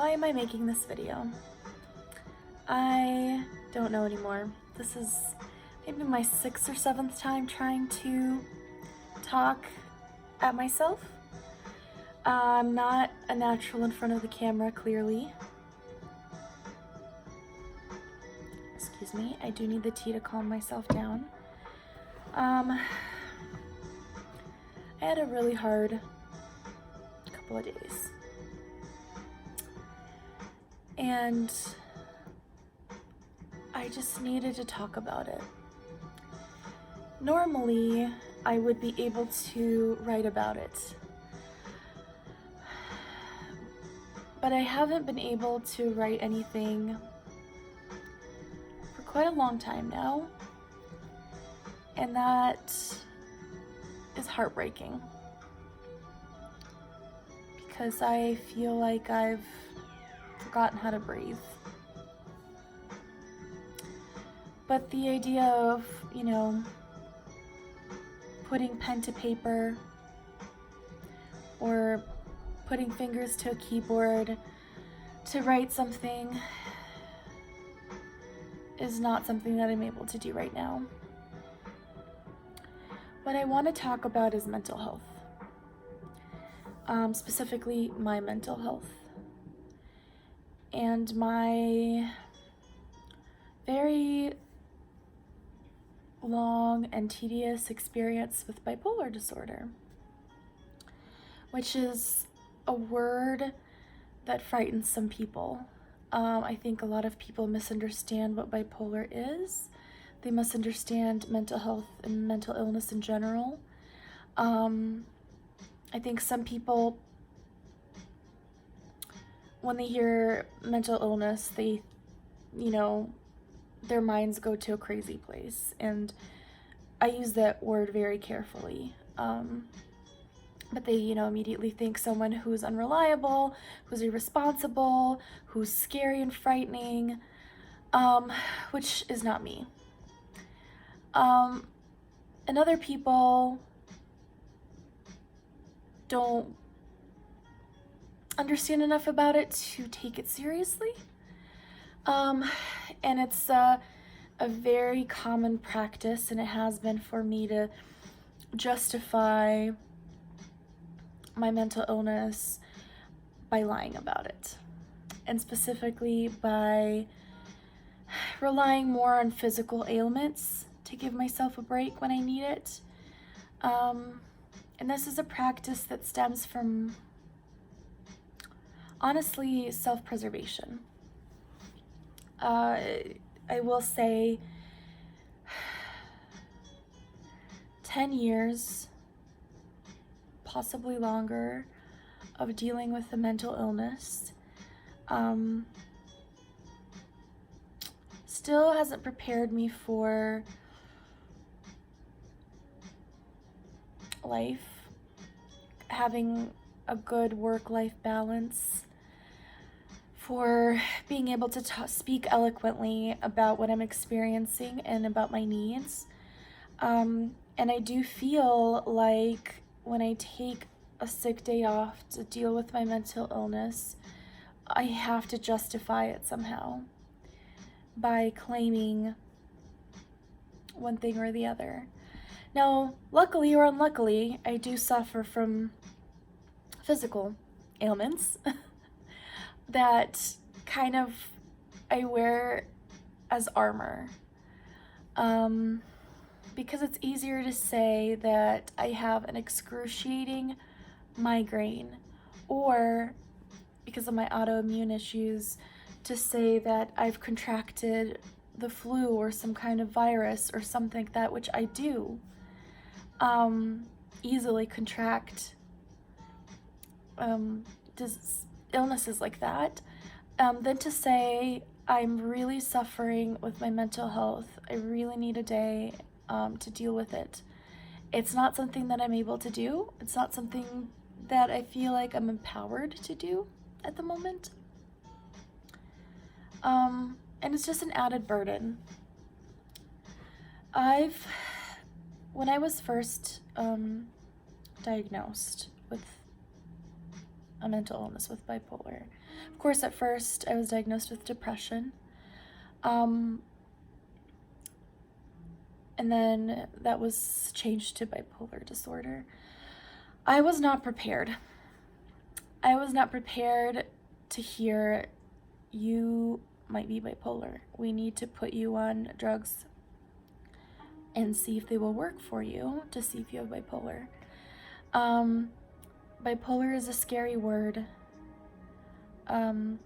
Why am I making this video? I don't know anymore. This is maybe my 6th or 7th time trying to talk at myself. I'm not a natural in front of the camera, clearly. Excuse me, I do need the tea to calm myself down. I had a really hard couple of days. And I just needed to talk about it. Normally, I would be able to write about it, but I haven't been able to write anything for quite a long time now, and that is heartbreaking because I feel like I've forgotten how to breathe. But the idea of, putting pen to paper or putting fingers to a keyboard to write something is not something that I'm able to do right now. What I want to talk about is mental health, specifically my mental health, and my very long and tedious experience with bipolar disorder, which is a word that frightens some people. I think a lot of people misunderstand what bipolar is. They misunderstand mental health and mental illness in general. I think some people, when they hear mental illness, they, their minds go to a crazy place. And I use that word very carefully. But they, immediately think someone who's unreliable, who's irresponsible, who's scary and frightening, which is not me. And other people don't understand enough about it to take it seriously. And it's a very common practice, and it has been for me, to justify my mental illness by lying about it, and specifically by relying more on physical ailments to give myself a break when I need it. And this is a practice that stems from, honestly, self-preservation. I will say 10 years, possibly longer, of dealing with the mental illness still hasn't prepared me for life, having a good work-life balance, for being able to speak eloquently about what I'm experiencing and about my needs. And I do feel like when I take a sick day off to deal with my mental illness, I have to justify it somehow by claiming one thing or the other. Now, luckily or unluckily, I do suffer from physical ailments that kind of I wear as armor. Because it's easier to say that I have an excruciating migraine, or because of my autoimmune issues, to say that I've contracted the flu or some kind of virus or something like that, which I do easily contract illnesses like that, then to say I'm really suffering with my mental health, I really need a day to deal with it. It's not something that I'm able to do. It's not something that I feel like I'm empowered to do at the moment. And it's just an added burden. When I was first diagnosed with a mental illness with bipolar. Of course, at first I was diagnosed with depression. And then that was changed to bipolar disorder. I was not prepared. I was not prepared to hear, you might be bipolar. We need to put you on drugs and see if they will work for you to see if you have bipolar. Bipolar is a scary word. It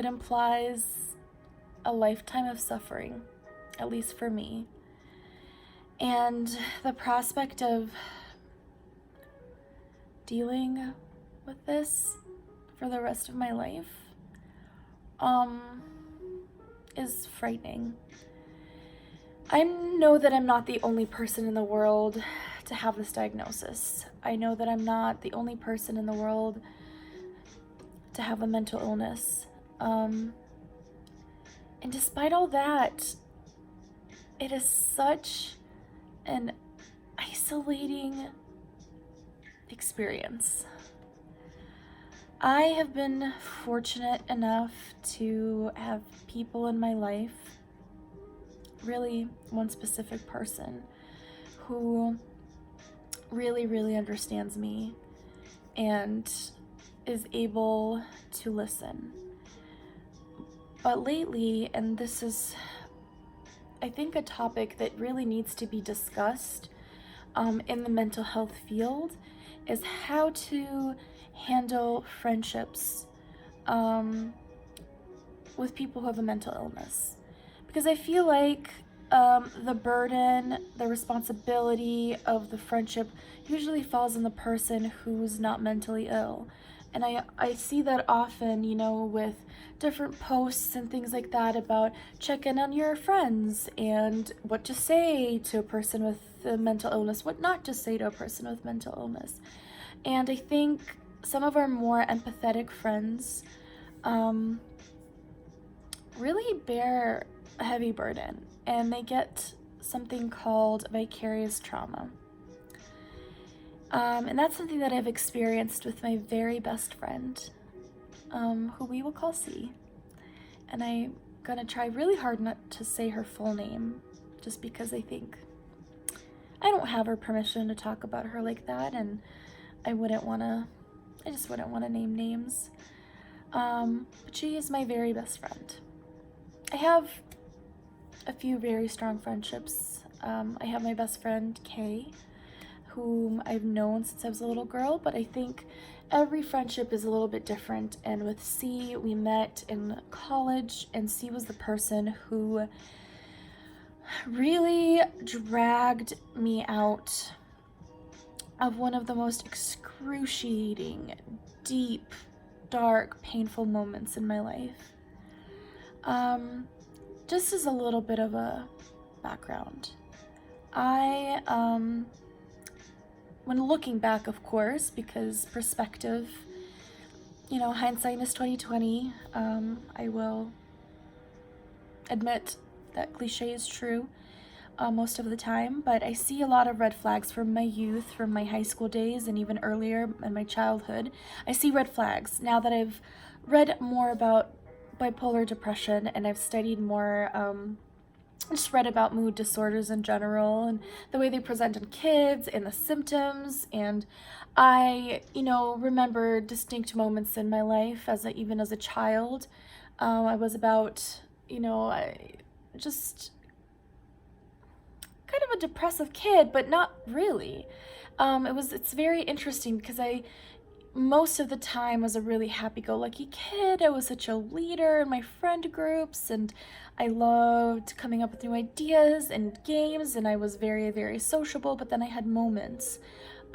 implies a lifetime of suffering, at least for me. And the prospect of dealing with this for the rest of my life is frightening. I know that I'm not the only person in the world to have this diagnosis. I know that I'm not the only person in the world to have a mental illness. And despite all that, it is such an isolating experience. I have been fortunate enough to have people in my life, really one specific person, who really, really understands me and is able to listen. But lately, and this is, I think, a topic that really needs to be discussed in the mental health field, is how to handle friendships with people who have a mental illness. Because I feel like the burden, the responsibility of the friendship usually falls on the person who's not mentally ill. And I see that often, you know, with different posts and things like that about check in on your friends and what to say to a person with a mental illness, what not to say to a person with mental illness. And I think some of our more empathetic friends really bear a heavy burden, and they get something called vicarious trauma. And that's something that I've experienced with my very best friend, who we will call C. And I'm gonna try really hard not to say her full name, just because I think I don't have her permission to talk about her like that, and I just wouldn't wanna name names. But she is my very best friend. I have a few very strong friendships. I have my best friend, Kay, whom I've known since I was a little girl, but I think every friendship is a little bit different. And with C, we met in college, and C was the person who really dragged me out of one of the most excruciating, deep, dark, painful moments in my life. Just as a little bit of a background, when looking back, of course, because perspective, you know, hindsight is 20/20. I will admit that cliche is true most of the time, but I see a lot of red flags from my youth, from my high school days, and even earlier in my childhood. I see red flags now that I've read more about bipolar depression, and I've studied more, just read about mood disorders in general and the way they present in kids and the symptoms. And I, remember distinct moments in my life even as a child. I was about, just kind of a depressive kid, but not really. It's very interesting because most of the time was a really happy-go-lucky kid. I was such a leader in my friend groups, and I loved coming up with new ideas and games, and I was very, very sociable. But then I had moments,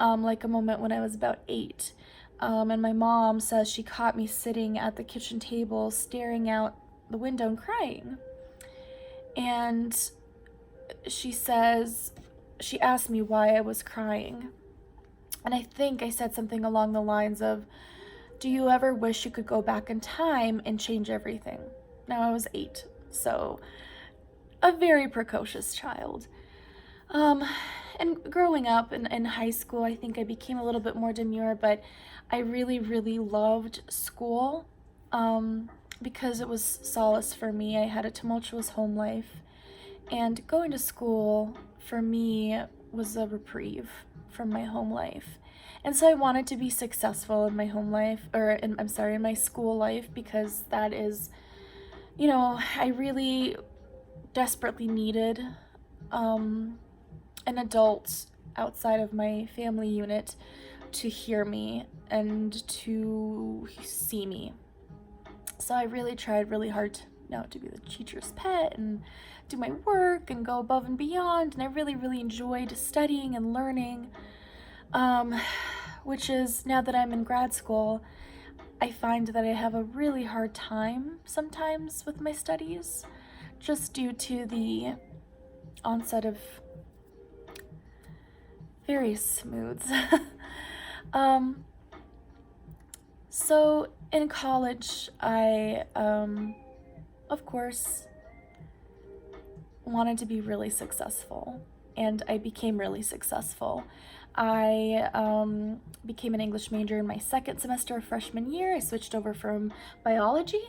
like a moment when I was about 8, and my mom says she caught me sitting at the kitchen table staring out the window and crying. And she asked me why I was crying. And I think I said something along the lines of, do you ever wish you could go back in time and change everything? Now, I was 8, so a very precocious child. And growing up in high school, I think I became a little bit more demure, but I really, really loved school, because it was solace for me. I had a tumultuous home life, and going to school for me was a reprieve from my home life. And so I wanted to be successful in my home life, in my school life, because that is, I really desperately needed an adult outside of my family unit to hear me and to see me. So I really tried really hard to be the teacher's pet and do my work and go above and beyond. And I really, really enjoyed studying and learning, which is, now that I'm in grad school, I find that I have a really hard time sometimes with my studies, just due to the onset of various moods. So in college, I, of course, wanted to be really successful, and I became really successful. I became an English major in my second semester of freshman year. I switched over from biology,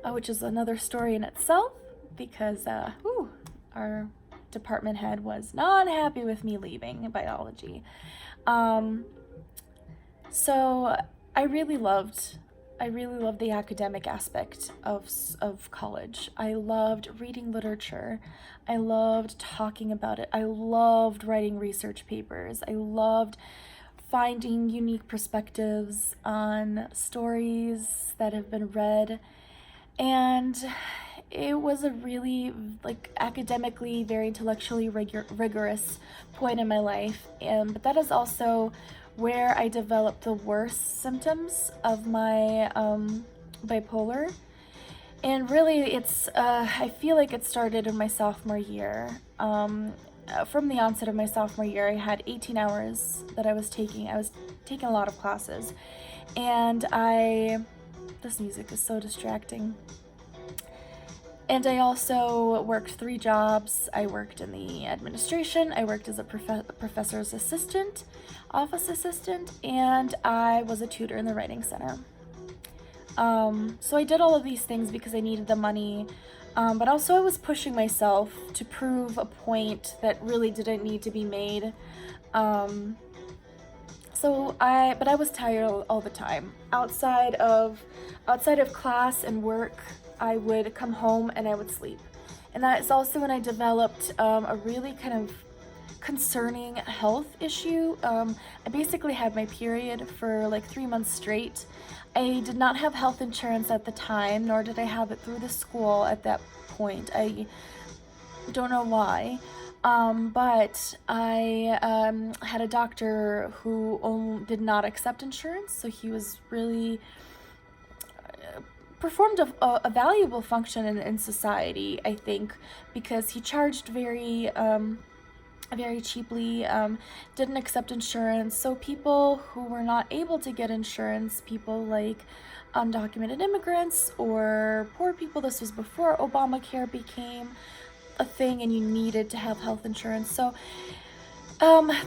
which is another story in itself, because our department head was not happy with me leaving biology. So I really loved the academic aspect of college. I loved reading literature. I loved talking about it. I loved writing research papers. I loved finding unique perspectives on stories that have been read. And it was a really, academically, very intellectually rigorous point in my life. But that is also where I developed the worst symptoms of my bipolar. And really, I feel like it started in my sophomore year. From the onset of my sophomore year, I had 18 hours that I was taking. I was taking a lot of classes. And this music is so distracting. And I also worked 3 jobs. I worked in the administration, I worked as a professor's assistant, office assistant, and I was a tutor in the writing center. So I did all of these things because I needed the money, but also I was pushing myself to prove a point that really didn't need to be made. But I was tired all the time. Outside of class and work, I would come home and I would sleep. And that is also when I developed a really kind of concerning health issue. I basically had my period for 3 months straight. I did not have health insurance at the time, nor did I have it through the school at that point. I don't know why. But I had a doctor who did not accept insurance, so he was really performed a valuable function in society, I think, because he charged very cheaply, didn't accept insurance. So people who were not able to get insurance, people like undocumented immigrants or poor people, this was before Obamacare became a thing and you needed to have health insurance. So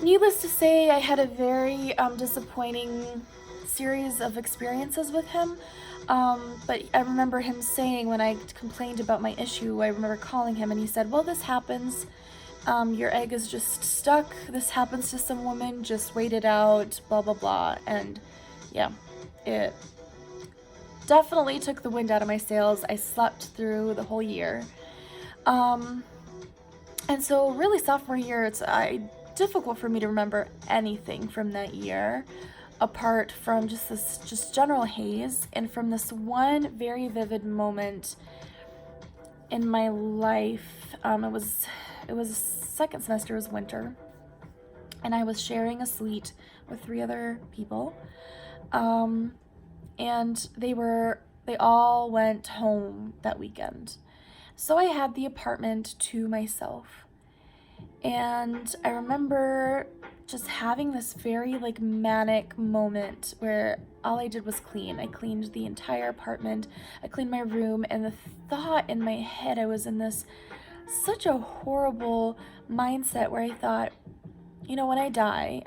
needless to say, I had a very disappointing series of experiences with him. But I remember him saying, when I complained about my issue, I remember calling him and he said, well, this happens. Your egg is just stuck. This happens to some women. Just wait it out, blah, blah, blah. And yeah, it definitely took the wind out of my sails. I slept through the whole year. And so really sophomore year, it's difficult for me to remember anything from that year, apart from just general haze, and from this one very vivid moment in my life. It was second semester, it was winter, and I was sharing a suite with 3 other people, and they all went home that weekend. So I had the apartment to myself, and I remember just having this very manic moment where all I did was clean. I cleaned the entire apartment, I cleaned my room, and the thought in my head, I was in such a horrible mindset where I thought, when I die,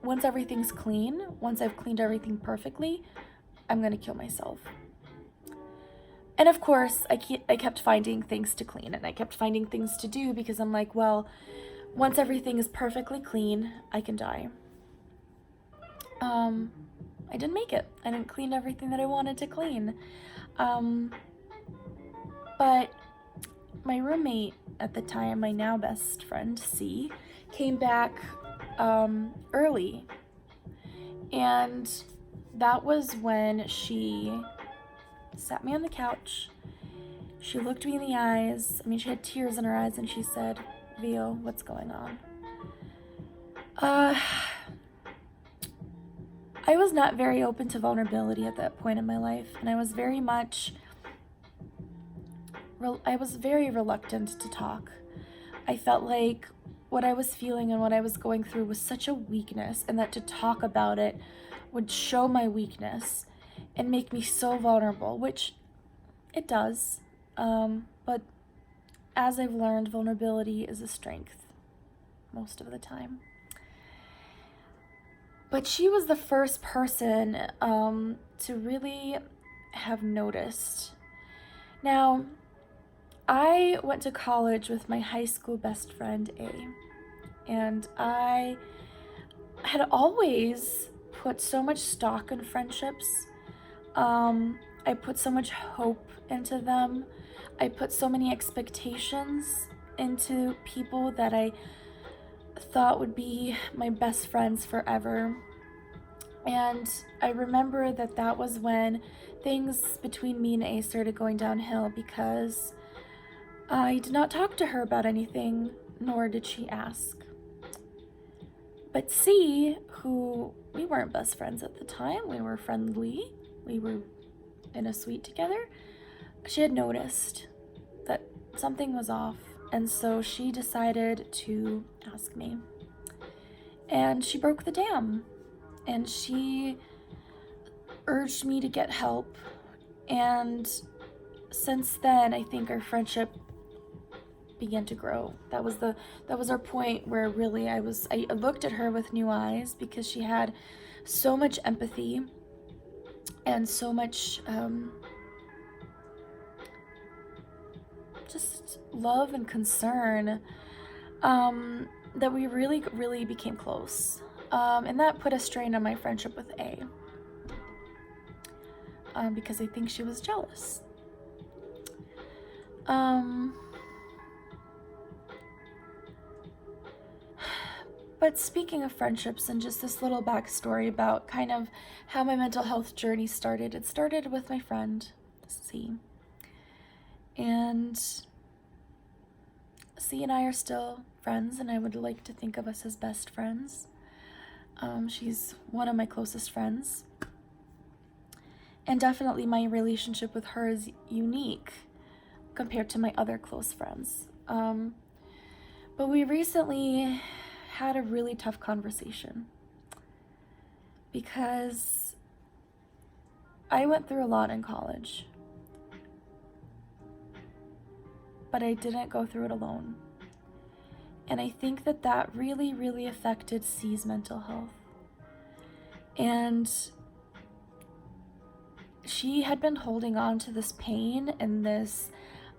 once everything's clean, once I've cleaned everything perfectly, I'm gonna kill myself. And of course, I kept finding things to clean, and I kept finding things to do, because I'm like, well, once everything is perfectly clean, I can die. I didn't make it. I didn't clean everything that I wanted to clean. But my roommate at the time, my now best friend, C, came back early. And that was when she sat me on the couch. She looked me in the eyes. I mean, she had tears in her eyes, and she said, "Vio, what's going on?" I was not very open to vulnerability at that point in my life, and I was very reluctant to talk. I felt like what I was feeling and what I was going through was such a weakness, and that to talk about it would show my weakness and make me so vulnerable, which it does. But as I've learned, vulnerability is a strength most of the time. But she was the first person to really have noticed. Now, I went to college with my high school best friend, A, and I had always put so much stock in friendships. I put so much hope into them. I put so many expectations into people that I thought would be my best friends forever. And I remember that was when things between me and A started going downhill, because I did not talk to her about anything, nor did she ask. But C, who we weren't best friends at the time, we were friendly, we were in a suite together, she had noticed that something was off, and so she decided to ask me. And she broke the dam, and she urged me to get help. And since then, I think our friendship began to grow. That was our point where really I looked at her with new eyes, because she had so much empathy and so much just love and concern, that we really, really became close. And that put a strain on my friendship with A, because I think she was jealous. But speaking of friendships, and just this little backstory about kind of how my mental health journey started, it started with my friend, C. And C and I are still friends, and I would like to think of us as best friends. She's one of my closest friends. And definitely my relationship with her is unique compared to my other close friends. But we recently had a really tough conversation, because I went through a lot in college, but I didn't go through it alone. And I think that really, really affected C's mental health. And she had been holding on to this pain and this,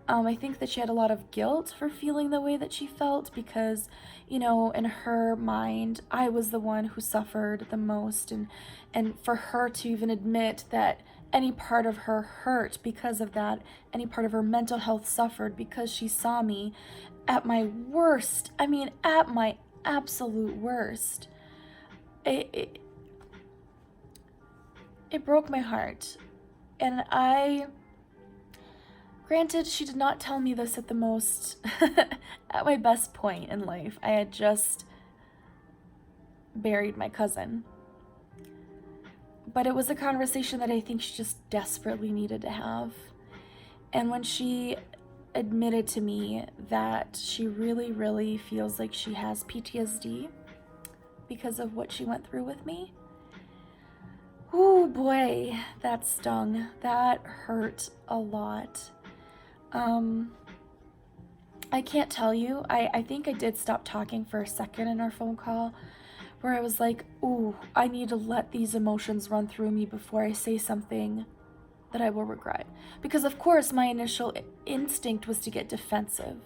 I think that she had a lot of guilt for feeling the way that she felt, because, in her mind, I was the one who suffered the most, and for her to even admit that any part of her hurt because of that, any part of her mental health suffered because she saw me at my worst, at my absolute worst, it broke my heart. And granted, she did not tell me this at the most, at my best point in life. I had just buried my cousin. But it was a conversation that I think she just desperately needed to have. And when she admitted to me that she really, really feels like she has PTSD because of what she went through with me, oh boy, that stung. That hurt a lot. I can't tell you. I think I did stop talking for a second in our phone call where I was like, ooh, I need to let these emotions run through me before I say something that I will regret. Because, of course, my initial instinct was to get defensive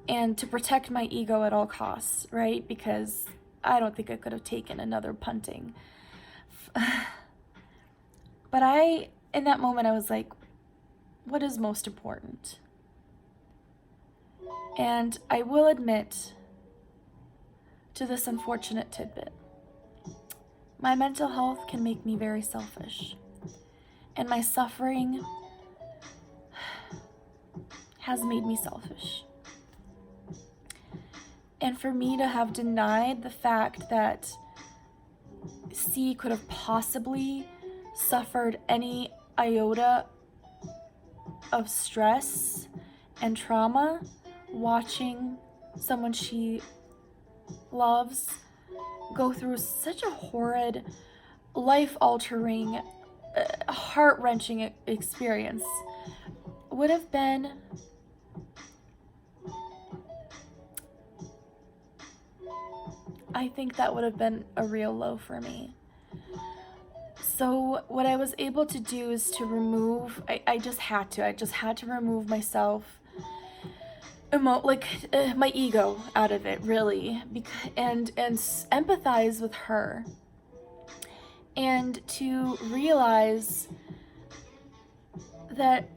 and to protect my ego at all costs, right? Because I don't think I could have taken another punting. But in that moment, I was like, what is most important? And I will admit to this unfortunate tidbit. My mental health can make me very selfish. And my suffering has made me selfish. And for me to have denied the fact that C could have possibly suffered any iota of stress and trauma watching someone she loves go through such a horrid, life-altering, heart-wrenching experience would have been I think that would have been a real low for me. So what I was able to do is to remove, I just had to remove myself, my ego out of it, really, and empathize with her, and to realize that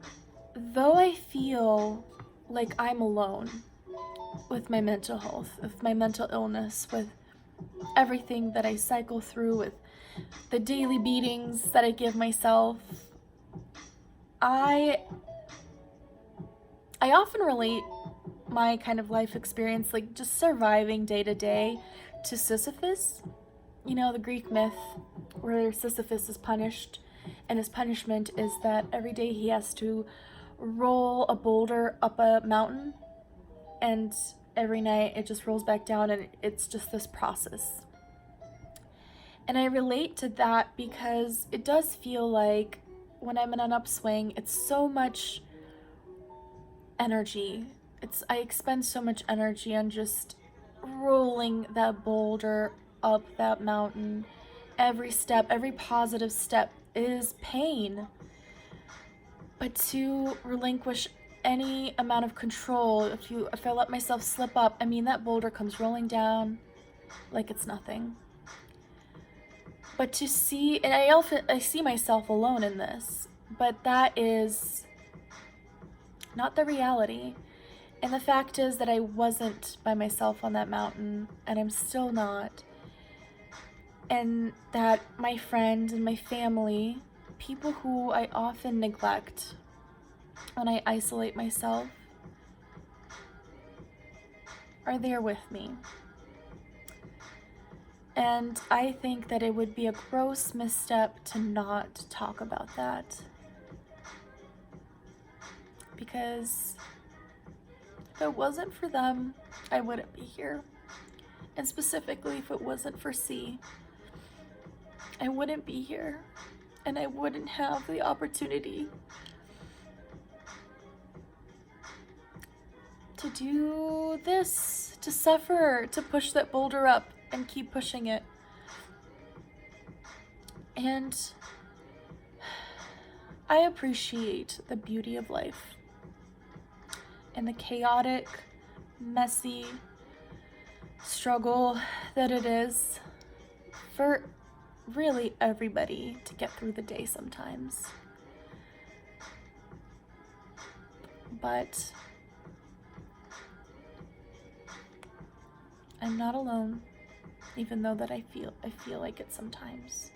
though I feel like I'm alone with my mental health, with my mental illness, with everything that I cycle through, with the daily beatings that I give myself, I often relate my kind of life experience, like just surviving day to day, to Sisyphus. You know, the Greek myth where Sisyphus is punished, and his punishment is that every day he has to roll a boulder up a mountain, and every night it just rolls back down, and it's just this process. And I relate to that because it does feel like when I'm in an upswing, it's so much energy. I expend so much energy on just rolling that boulder up that mountain. Every step, every positive step is pain. But to relinquish any amount of control, if I let myself slip up, I mean, that boulder comes rolling down like it's nothing. But to see, and I see myself alone in this, but that is not the reality. And the fact is that I wasn't by myself on that mountain, and I'm still not. And that my friends and my family, people who I often neglect when I isolate myself, are there with me. And I think that it would be a gross misstep to not talk about that. Because if it wasn't for them, I wouldn't be here. And specifically, if it wasn't for C, I wouldn't be here. And I wouldn't have the opportunity to do this, to suffer, to push that boulder up and keep pushing it. And I appreciate the beauty of life and the chaotic, messy struggle that it is for really everybody to get through the day sometimes. But I'm not alone, even though that I feel like it sometimes.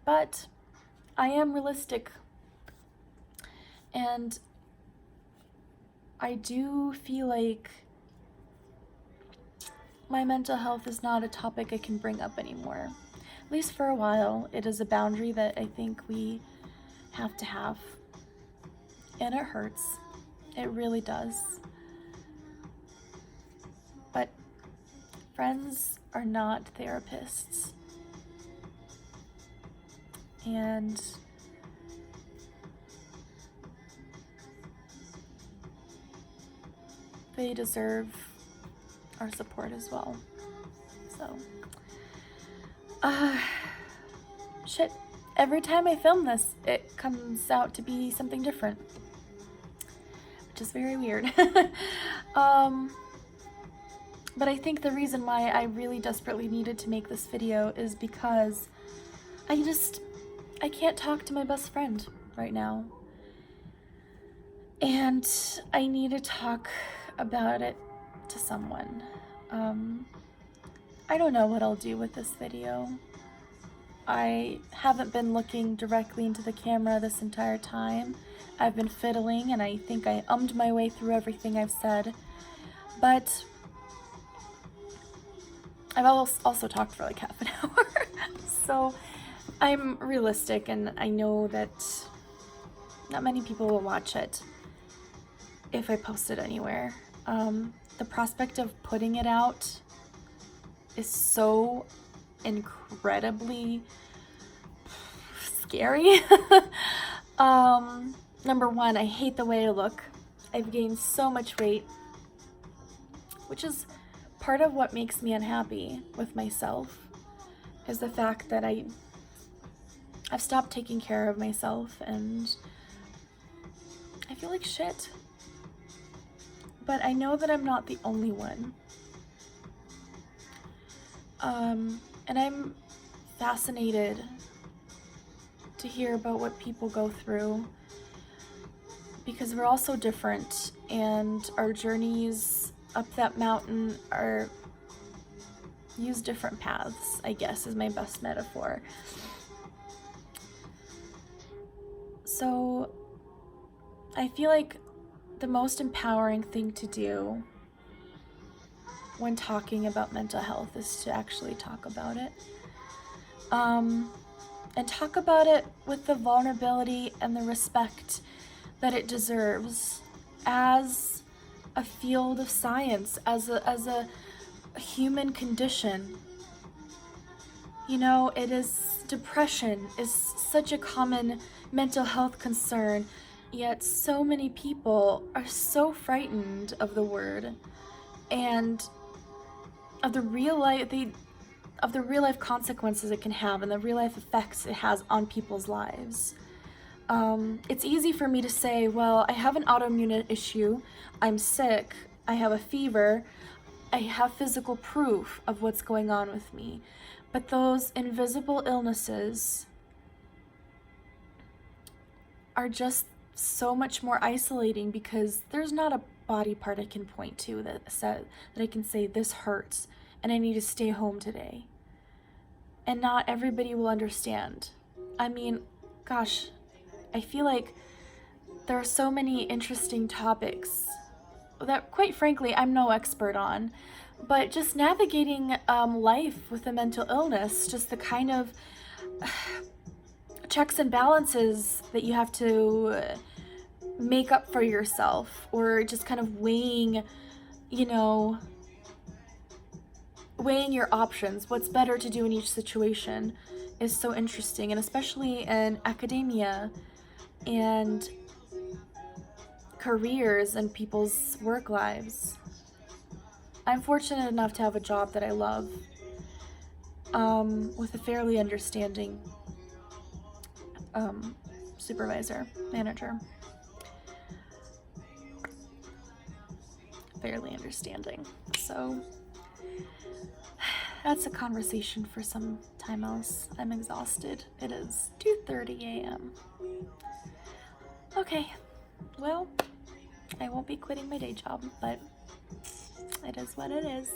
But I am realistic, and I do feel like my mental health is not a topic I can bring up anymore. At least for a while. It is a boundary that I think we have to have. And it hurts. It really does. But friends are not therapists. And they deserve our support as well. So, shit. Every time I film this, it comes out to be something different, which is very weird. But I think the reason why I really desperately needed to make this video is because I can't talk to my best friend right now. And I need to talk about it to someone. I don't know what I'll do with this video. I haven't been looking directly into the camera this entire time. I've been fiddling, and I think I ummed my way through everything I've said. But I've also talked for like half an hour. So I'm realistic, and I know that not many people will watch it if I post it anywhere. The prospect of putting it out is so incredibly scary. Number one, I hate the way I look. I've gained so much weight, which is part of what makes me unhappy with myself, is the fact that I've stopped taking care of myself, and I feel like shit. But I know that I'm not the only one. And I'm fascinated to hear about what people go through, because we're all so different, and our journeys up that mountain use different paths, I guess, is my best metaphor. So I feel like the most empowering thing to do when talking about mental health is to actually talk about it. And talk about it with the vulnerability and the respect that it deserves as a field of science, as a human condition. You know, depression is such a common mental health concern, yet so many people are so frightened of the word and of the real life consequences it can have and the real life effects it has on people's lives. It's easy for me to say, well, I have an autoimmune issue, I'm sick, I have a fever, I have physical proof of what's going on with me. But those invisible illnesses are just so much more isolating, because there's not a body part I can point to that I can say this hurts and I need to stay home today. And not everybody will understand. I mean, gosh, I feel like there are so many interesting topics that, quite frankly, I'm no expert on. But just navigating life with a mental illness, just the kind of checks and balances that you have to make up for yourself, or just kind of weighing your options, what's better to do in each situation, is so interesting. And especially in academia and careers and people's work lives. I'm fortunate enough to have a job that I love, with a fairly understanding supervisor, manager. Fairly understanding. So that's a conversation for some time else. I'm exhausted. It is 2:30 a.m. Okay, well, I won't be quitting my day job, but it is what it is.